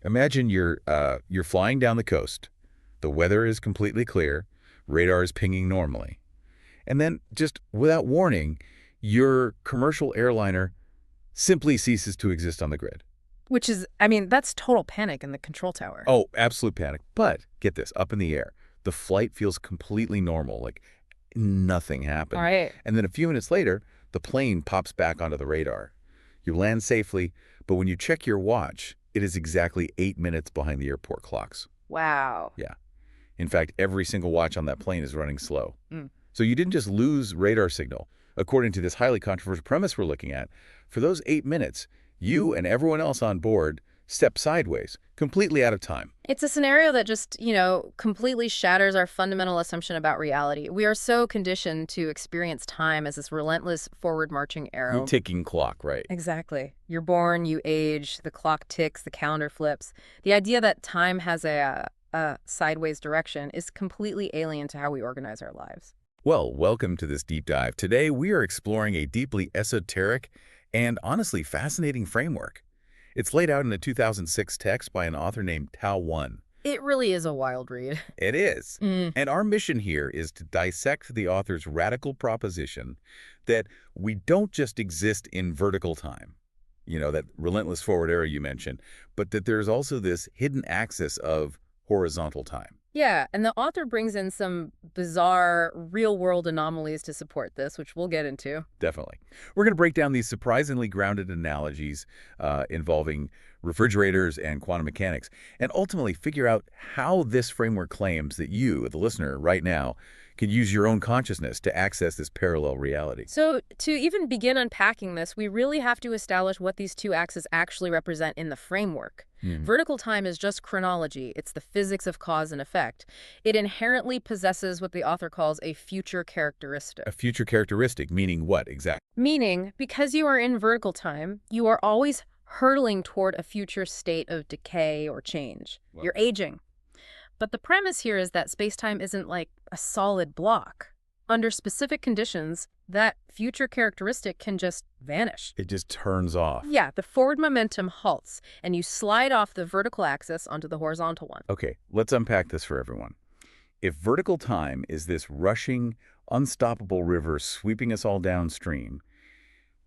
Imagine you're flying down the coast. The weather is completely clear. Radar is pinging normally. And then, just without warning, your commercial airliner simply ceases to exist on the grid. Which is, I mean, that's total panic in the control tower. Oh, absolute panic. But get this, up in the air, the flight feels completely normal, like nothing All happened. right. And then a few minutes later, the plane pops back onto the radar. You land safely, but when you check your watch, it is exactly 8 minutes behind the airport clocks. Wow. Yeah. In fact, every single watch on that plane is running slow. Mm. So you didn't just lose radar signal. According to this highly controversial premise we're looking at, for those 8 minutes, you and everyone else on board step sideways, completely out of time. It's a scenario that just, completely shatters our fundamental assumption about reality. We are so conditioned to experience time as this relentless forward-marching arrow. Ticking clock, right? Exactly. You're born, you age, the clock ticks, the calendar flips. The idea that time has a sideways direction is completely alien to how we organize our lives. Well, welcome to this deep dive. Today, we are exploring a deeply esoteric and honestly fascinating framework. It's laid out in a 2006 text by an author named Wan. It really is a wild read. It is. Mm. And our mission here is to dissect the author's radical proposition that we don't just exist in vertical time, that relentless forward arrow you mentioned, but that there's also this hidden axis of horizontal time. Yeah, and the author brings in some bizarre real-world anomalies to support this, which we'll get into. Definitely. We're going to break down these surprisingly grounded analogies involving refrigerators and quantum mechanics, and ultimately figure out how this framework claims that you, the listener, right now, can use your own consciousness to access this parallel reality. So to even begin unpacking this, we really have to establish what these two axes actually represent in the framework. Vertical time is just chronology. It's the physics of cause and effect. It inherently possesses what the author calls a future characteristic. A future characteristic, meaning what exactly? Meaning, because you are in vertical time, you are always hurtling toward a future state of decay or change. Well, you're aging. But the premise here is that space-time isn't like a solid block. Under specific conditions, that future characteristic can just vanish. it just turns off. Yeah, the forward momentum halts, and you slide off the vertical axis onto the horizontal one. Okay, let's unpack this for everyone. If vertical time is this rushing, unstoppable river sweeping us all downstream,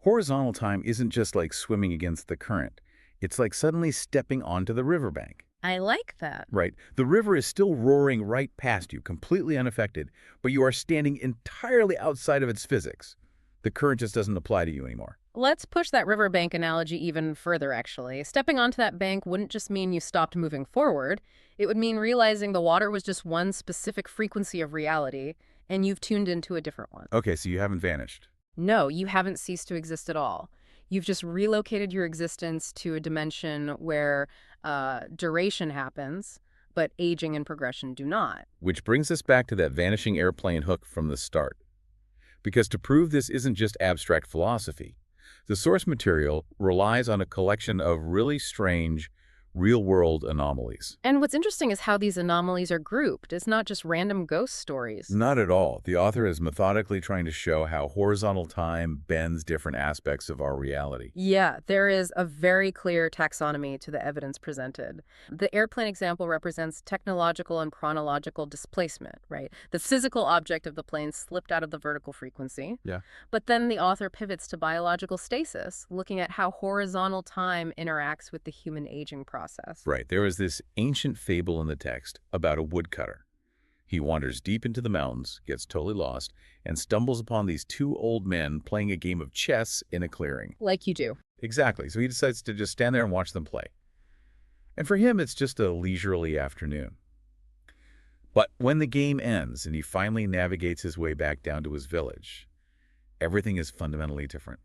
horizontal time isn't just like swimming against the current. It's like suddenly stepping onto the riverbank. I like that. Right. The river is still roaring right past you, completely unaffected, but you are standing entirely outside of its physics. The current just doesn't apply to you anymore. Let's push that riverbank analogy even further, actually. Stepping onto that bank wouldn't just mean you stopped moving forward. It would mean realizing the water was just one specific frequency of reality, and you've tuned into a different one. Okay, so you haven't vanished. No, you haven't ceased to exist at all. You've just relocated your existence to a dimension where duration happens, but aging and progression do not. Which brings us back to that vanishing airplane hook from the start. Because to prove this isn't just abstract philosophy, the source material relies on a collection of really strange, real-world anomalies. And what's interesting is how these anomalies are grouped. It's not just random ghost stories. Not at all. The author is methodically trying to show how horizontal time bends different aspects of our reality. Yeah, there is a very clear taxonomy to the evidence presented. The airplane example represents technological and chronological displacement, right? The physical object of the plane slipped out of the vertical frequency. Yeah. But then the author pivots to biological stasis, looking at how horizontal time interacts with the human aging process. Right. There is this ancient fable in the text about a woodcutter. He wanders deep into the mountains, gets totally lost, and stumbles upon these two old men playing a game of chess in a clearing. Like you do. Exactly. So he decides to just stand there and watch them play. And for him, it's just a leisurely afternoon. But when the game ends and he finally navigates his way back down to his village, everything is fundamentally different.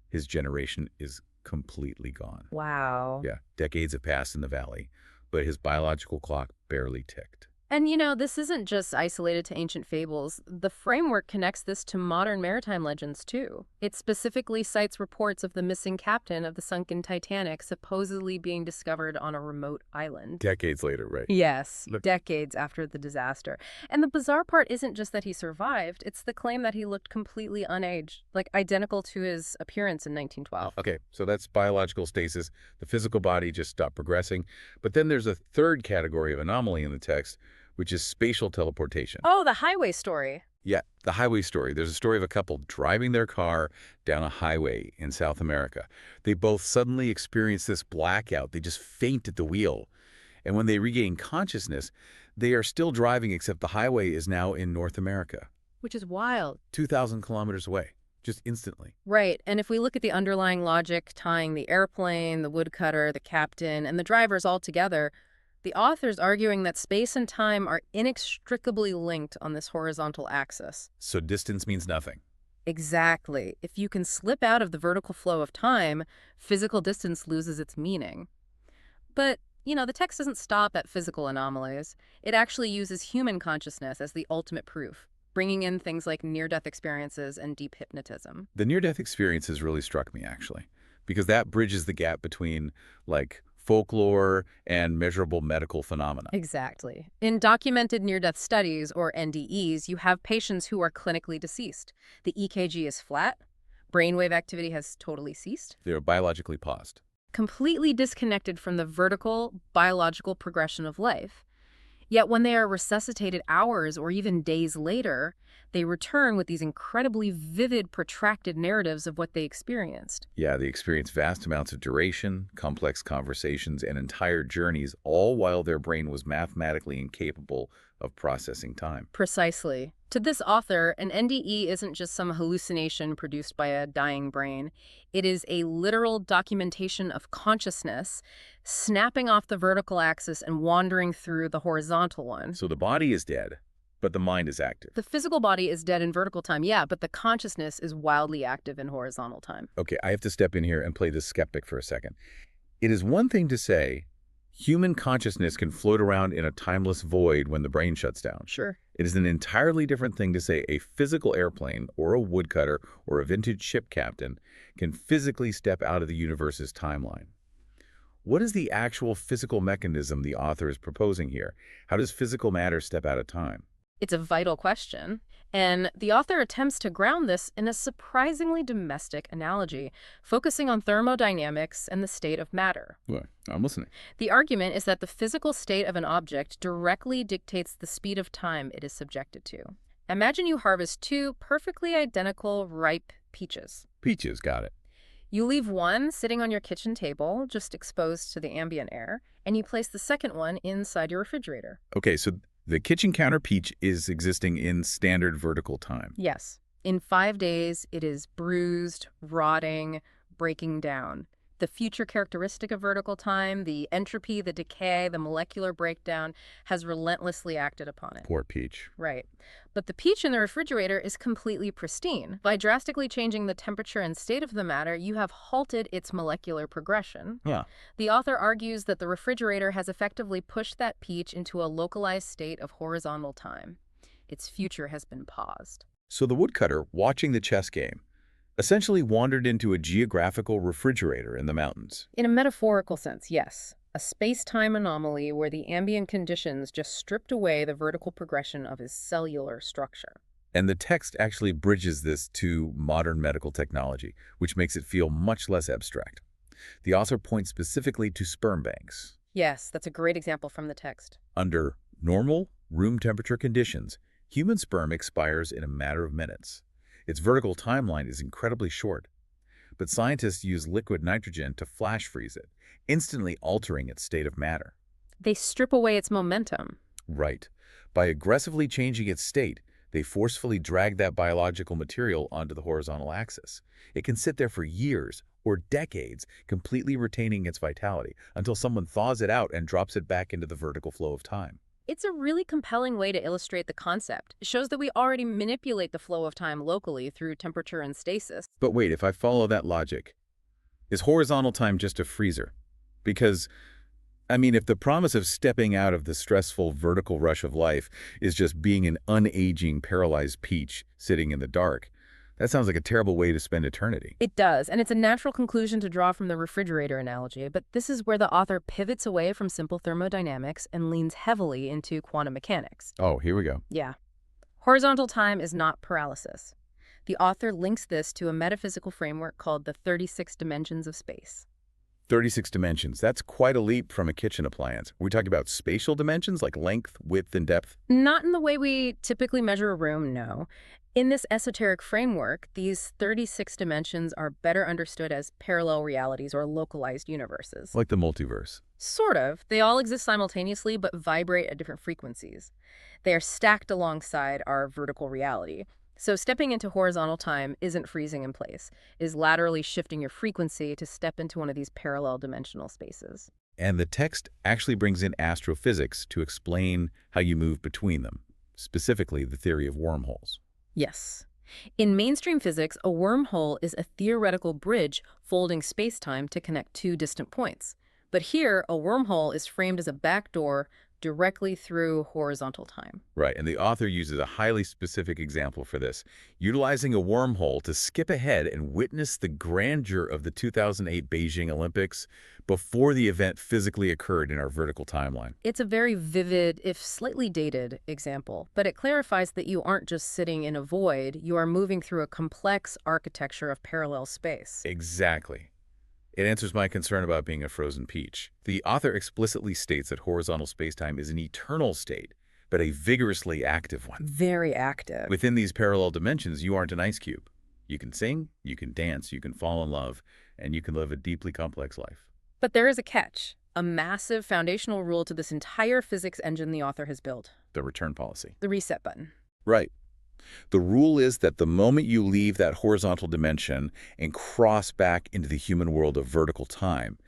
His generation is completely gone. Wow. Yeah, decades have passed in the valley, but his biological clock barely ticked. And this isn't just isolated to ancient fables. The framework connects this to modern maritime legends, too. It specifically cites reports of the missing captain of the sunken Titanic supposedly being discovered on a remote island. Decades later, right? Yes, Look, decades after the disaster. And the bizarre part isn't just that he survived, it's the claim that he looked completely unaged, like identical to his appearance in 1912. okay, so that's biological stasis. The physical body just stopped progressing. But then there's a third category of anomaly in the text, which is spatial teleportation. Oh, the highway story. Yeah, the highway story. There's a story of a couple driving their car down a highway in South America. They both suddenly experience this blackout. They just faint at the wheel. And when they regain consciousness, they are still driving, except the highway is now in North America, Which is wild. 2,000 kilometers away, just instantly. Right, and if we look at the underlying logic tying the airplane, the woodcutter, the captain, and the drivers all together, the author's arguing that space and time are inextricably linked on this horizontal axis. So distance means nothing. Exactly. If you can slip out of the vertical flow of time, physical distance loses its meaning. But, the text doesn't stop at physical anomalies. It actually uses human consciousness as the ultimate proof, bringing in things like near-death experiences and deep hypnotism. The near-death experiences really struck me, actually, because that bridges the gap between, like, folklore and measurable medical phenomena. Exactly. In documented near-death studies, or NDEs, you have patients who are clinically deceased. The EKG is flat, brainwave activity has totally ceased, They're biologically paused. completely disconnected from the vertical, biological progression of life. Yet when they are resuscitated hours or even days later, they return with these incredibly vivid, protracted narratives of what they experienced. Yeah, they experience vast amounts of duration, complex conversations, and entire journeys, all while their brain was mathematically incapable of processing time. Precisely. To this author, an NDE isn't just some hallucination produced by a dying brain. It is a literal documentation of consciousness, snapping off the vertical axis and wandering through the horizontal one. So the body is dead, but the mind is active. The physical body is dead in vertical time, yeah, but the consciousness is wildly active in horizontal time. Okay, I have to step in here and play the skeptic for a second. It is one thing to say human consciousness can float around in a timeless void when the brain shuts down. Sure. It is an entirely different thing to say a physical airplane or a woodcutter or a vintage ship captain can physically step out of the universe's timeline. What is the actual physical mechanism the author is proposing here? How does physical matter step out of time? It's a vital question, and the author attempts to ground this in a surprisingly domestic analogy, focusing on thermodynamics and the state of matter. Well, I'm listening. The argument is that the physical state of an object directly dictates the speed of time it is subjected to. Imagine you harvest two perfectly identical ripe peaches. Peaches, got it. You leave one sitting on your kitchen table, just exposed to the ambient air, and you place the second one inside your refrigerator. Okay, so the kitchen counter peach is existing in standard vertical time. Yes. In 5 days, it is bruised, rotting, breaking down. The future characteristic of vertical time, the entropy, the decay, the molecular breakdown, has relentlessly acted upon it. Poor peach. Right. But the peach in the refrigerator is completely pristine. By drastically changing the temperature and state of the matter, you have halted its molecular progression. Yeah. The author argues that the refrigerator has effectively pushed that peach into a localized state of horizontal time. Its future has been paused. So the woodcutter, watching the chess game, essentially wandered into a geographical refrigerator in the mountains. In a metaphorical sense, yes. A space-time anomaly where the ambient conditions just stripped away the vertical progression of his cellular structure. And the text actually bridges this to modern medical technology, which makes it feel much less abstract. The author points specifically to sperm banks. Yes, that's a great example from the text. Under normal, room temperature conditions, human sperm expires in a matter of minutes. Its vertical timeline is incredibly short, but scientists use liquid nitrogen to flash freeze it, instantly altering its state of matter. They strip away its momentum. Right. By aggressively changing its state, they forcefully drag that biological material onto the horizontal axis. It can sit there for years or decades, completely retaining its vitality, until someone thaws it out and drops it back into the vertical flow of time. It's a really compelling way to illustrate the concept. It shows that we already manipulate the flow of time locally through temperature and stasis. But wait, if I follow that logic, is horizontal time just a freezer? Because I mean, if the promise of stepping out of the stressful vertical rush of life is just being an unaging, paralyzed peach sitting in the dark, that sounds like a terrible way to spend eternity. It does, and it's a natural conclusion to draw from the refrigerator analogy, but this is where the author pivots away from simple thermodynamics and leans heavily into quantum mechanics. Oh, here we go. Yeah. Horizontal time is not paralysis. The author links this to a metaphysical framework called the 36 dimensions of space. 36 dimensions. That's quite a leap from a kitchen appliance. Are we talking about spatial dimensions like length, width, and depth? Not in the way we typically measure a room, no. In this esoteric framework, these 36 dimensions are better understood as parallel realities or localized universes. Like the multiverse. Sort of. They all exist simultaneously but vibrate at different frequencies. They are stacked alongside our vertical reality. So stepping into horizontal time isn't freezing in place, is laterally shifting your frequency to step into one of these parallel dimensional spaces. And the text actually brings in astrophysics to explain how you move between them, specifically the theory of wormholes. Yes. In mainstream physics, a wormhole is a theoretical bridge folding spacetime to connect two distant points. But here, a wormhole is framed as a backdoor directly through horizontal time. Right, and the author uses a highly specific example for this, utilizing a wormhole to skip ahead and witness the grandeur of the 2008 Beijing Olympics before the event physically occurred in our vertical timeline. It's a very vivid, if slightly dated, example, but it clarifies that you aren't just sitting in a void, you are moving through a complex architecture of parallel space. Exactly. It answers my concern about being a frozen peach. The author explicitly states that horizontal spacetime is an eternal state, but a vigorously active one. Very active. Within these parallel dimensions, you aren't an ice cube. You can sing, you can dance, you can fall in love, and you can live a deeply complex life. But there is a catch, a massive foundational rule to this entire physics engine the author has built. The return policy. The reset button. Right. The rule is that the moment you leave that horizontal dimension and cross back into the human world of vertical time,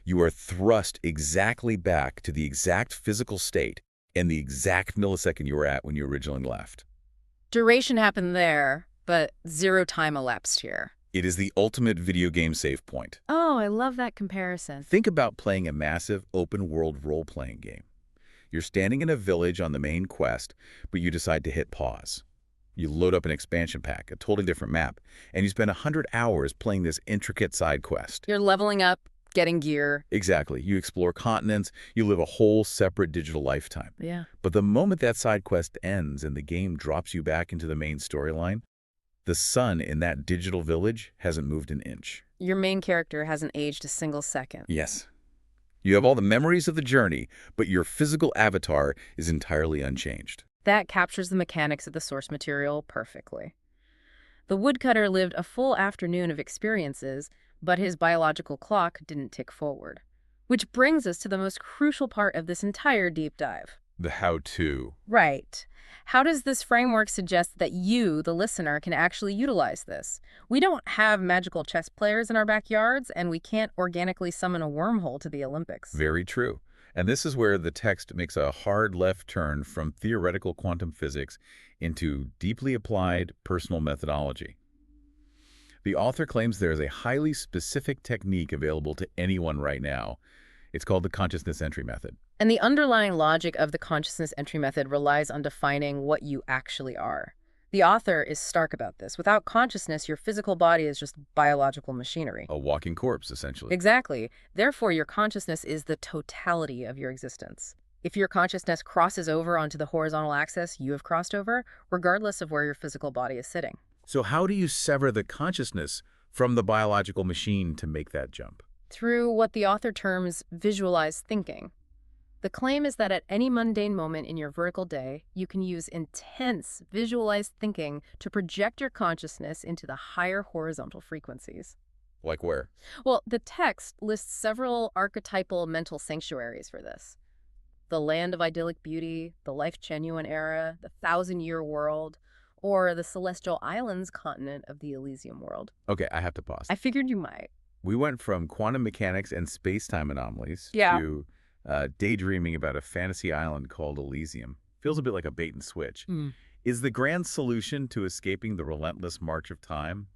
you are thrust exactly back to the exact physical state and the exact millisecond you were at when you originally left. Duration happened there, but zero time elapsed here. It is the ultimate video game save point. Oh, I love that comparison. Think about playing a massive open-world role-playing game. You're standing in a village on the main quest, but you decide to hit pause. You load up an expansion pack, a totally different map, and you spend 100 hours playing this intricate side quest. You're leveling up, getting gear. Exactly. You explore continents, you live a whole separate digital lifetime. Yeah. But the moment that side quest ends and the game drops you back into the main storyline, the sun in that digital village hasn't moved an inch. Your main character hasn't aged a single second. Yes. You have all the memories of the journey, but your physical avatar is entirely unchanged. That captures the mechanics of the source material perfectly. The woodcutter lived a full afternoon of experiences, but his biological clock didn't tick forward. Which brings us to the most crucial part of this entire deep dive. The how-to. Right. How does this framework suggest that you, the listener, can actually utilize this? We don't have magical chess players in our backyards, and we can't organically summon a wormhole to the Olympics. Very true. And this is where the text makes a hard left turn from theoretical quantum physics into deeply applied personal methodology. The author claims there is a highly specific technique available to anyone right now. It's called the consciousness entry method. And the underlying logic of the consciousness entry method relies on defining what you actually are. The author is stark about this. Without consciousness, your physical body is just biological machinery. A walking corpse, essentially. Exactly. Therefore, your consciousness is the totality of your existence. If your consciousness crosses over onto the horizontal axis you have crossed over, regardless of where your physical body is sitting. So how do you sever the consciousness from the biological machine to make that jump? Through what the author terms visualized thinking. The claim is that at any mundane moment in your vertical day, you can use intense visualized thinking to project your consciousness into the higher horizontal frequencies. Like where? Well, the text lists several archetypal mental sanctuaries for this. The land of idyllic beauty, the Lifechanyuan era, the 1,000-year world, or the celestial islands continent of the Elysium world. Okay, I have to pause. I figured you might. We went from quantum mechanics and space-time anomalies to daydreaming about a fantasy island called Elysium. Feels a bit like a bait and switch. Is the grand solution to escaping the relentless march of time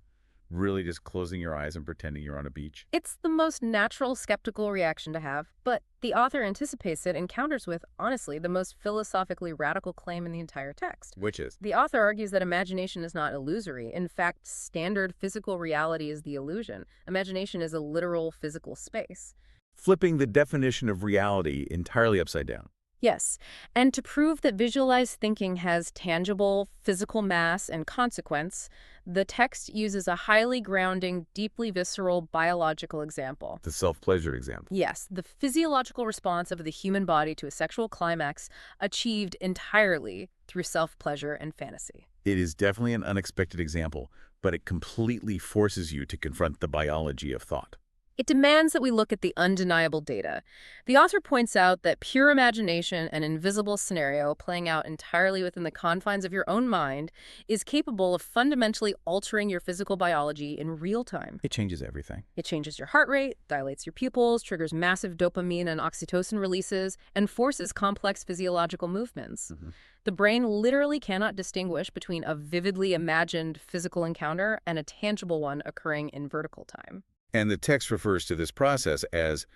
Really just closing your eyes and pretending you're on a beach? It's the most natural skeptical reaction to have, but the author anticipates it and counters with, honestly, the most philosophically radical claim in the entire text. Which is? The author argues that imagination is not illusory. In fact, standard physical reality is the illusion. Imagination is a literal physical space. Flipping the definition of reality entirely upside down. Yes, and to prove that visualized thinking has tangible physical mass and consequence, the text uses a highly grounding, deeply visceral biological example. The self-pleasure example. Yes, the physiological response of the human body to a sexual climax achieved entirely through self-pleasure and fantasy. It is definitely an unexpected example, but it completely forces you to confront the biology of thought. It demands that we look at the undeniable data. The author points out that pure imagination, an invisible scenario playing out entirely within the confines of your own mind, is capable of fundamentally altering your physical biology in real time. It changes everything. It changes your heart rate, dilates your pupils, triggers massive dopamine and oxytocin releases, and forces complex physiological movements. The brain literally cannot distinguish between a vividly imagined physical encounter and a tangible one occurring in vertical time. And the text refers to this process as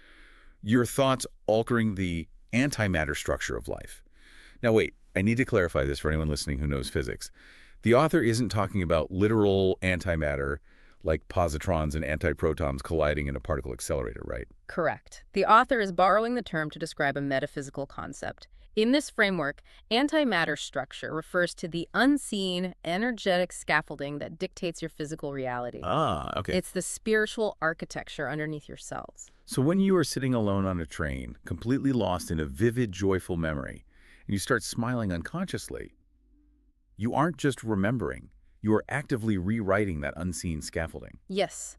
your thoughts altering the antimatter structure of life. Now wait, I need to clarify this for anyone listening who knows physics. The author isn't talking about literal antimatter like positrons and antiprotons colliding in a particle accelerator, right? Correct. The author is borrowing the term to describe a metaphysical concept. In this framework, antimatter structure refers to the unseen, energetic scaffolding that dictates your physical reality. Ah, okay. It's the spiritual architecture underneath your cells. So when you are sitting alone on a train, completely lost in a vivid, joyful memory, and you start smiling unconsciously, you aren't just remembering, you are actively rewriting that unseen scaffolding. Yes.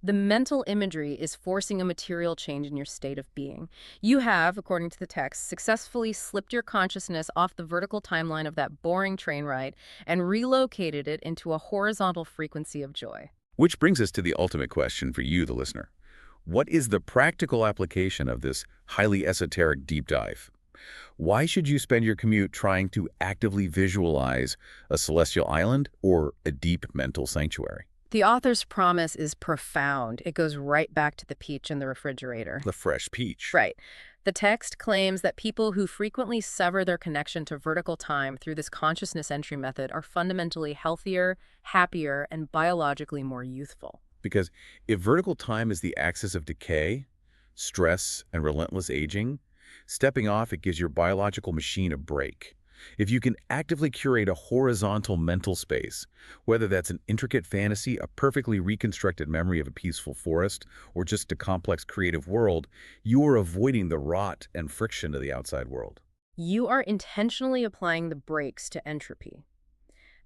The mental imagery is forcing a material change in your state of being. You have, according to the text, successfully slipped your consciousness off the vertical timeline of that boring train ride and relocated it into a horizontal frequency of joy. Which brings us to the ultimate question for you, the listener. What is the practical application of this highly esoteric deep dive? Why should you spend your commute trying to actively visualize a celestial island or a deep mental sanctuary? The author's promise is profound. It goes right back to the peach in the refrigerator. The fresh peach. Right. The text claims that people who frequently sever their connection to vertical time through this consciousness entry method are fundamentally healthier, happier, and biologically more youthful. Because if vertical time is the axis of decay, stress, and relentless aging, stepping off it gives your biological machine a break. If you can actively curate a horizontal mental space, whether that's an intricate fantasy, a perfectly reconstructed memory of a peaceful forest, or just a complex creative world, you are avoiding the rot and friction of the outside world. You are intentionally applying the brakes to entropy.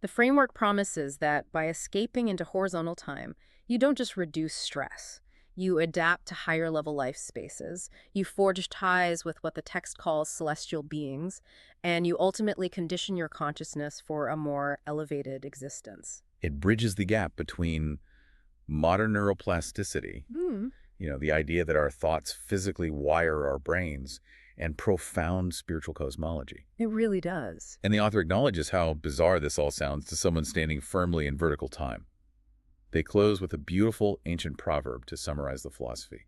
The framework promises that by escaping into horizontal time, you don't just reduce stress. You adapt to higher-level life spaces, you forge ties with what the text calls celestial beings, and you ultimately condition your consciousness for a more elevated existence. It bridges the gap between modern neuroplasticity, the idea that our thoughts physically wire our brains, and profound spiritual cosmology. It really does. And the author acknowledges how bizarre this all sounds to someone standing firmly in vertical time. They close with a beautiful ancient proverb to summarize the philosophy.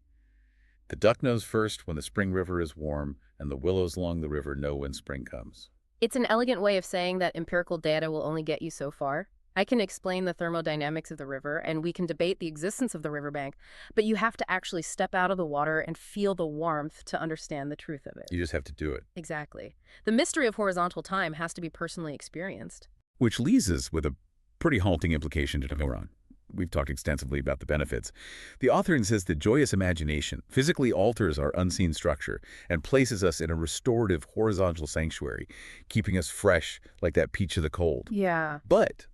The duck knows first when the spring river is warm, and the willows along the river know when spring comes. It's an elegant way of saying that empirical data will only get you so far. I can explain the thermodynamics of the river, and we can debate the existence of the riverbank, but you have to actually step out of the water and feel the warmth to understand the truth of it. You just have to do it. Exactly. The mystery of horizontal time has to be personally experienced. Which leaves us with a pretty halting implication to go on. We've talked extensively about the benefits. The author insists that joyous imagination physically alters our unseen structure and places us in a restorative horizontal sanctuary, keeping us fresh like that peach of the cold. Yeah. But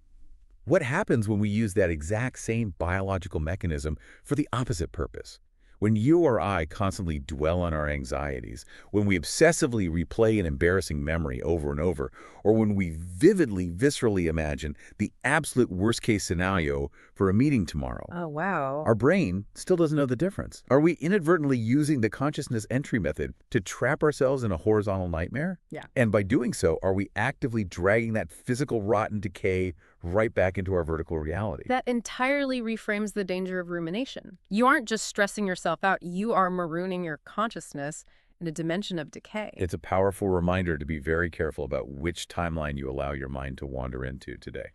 what happens when we use that exact same biological mechanism for the opposite purpose? When you or I constantly dwell on our anxieties, when we obsessively replay an embarrassing memory over and over, or when we vividly, viscerally imagine the absolute worst-case scenario for a meeting tomorrow, Oh, wow. our brain still doesn't know the difference. Are we inadvertently using the consciousness entry method to trap ourselves in a horizontal nightmare? Yeah. And by doing so, are we actively dragging that physical rot and decay right back into our vertical reality. That entirely reframes the danger of rumination. You aren't just stressing yourself out, you are marooning your consciousness in a dimension of decay. It's a powerful reminder to be very careful about which timeline you allow your mind to wander into today.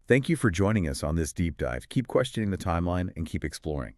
Thank you for joining us on this deep dive. Keep questioning the timeline and keep exploring.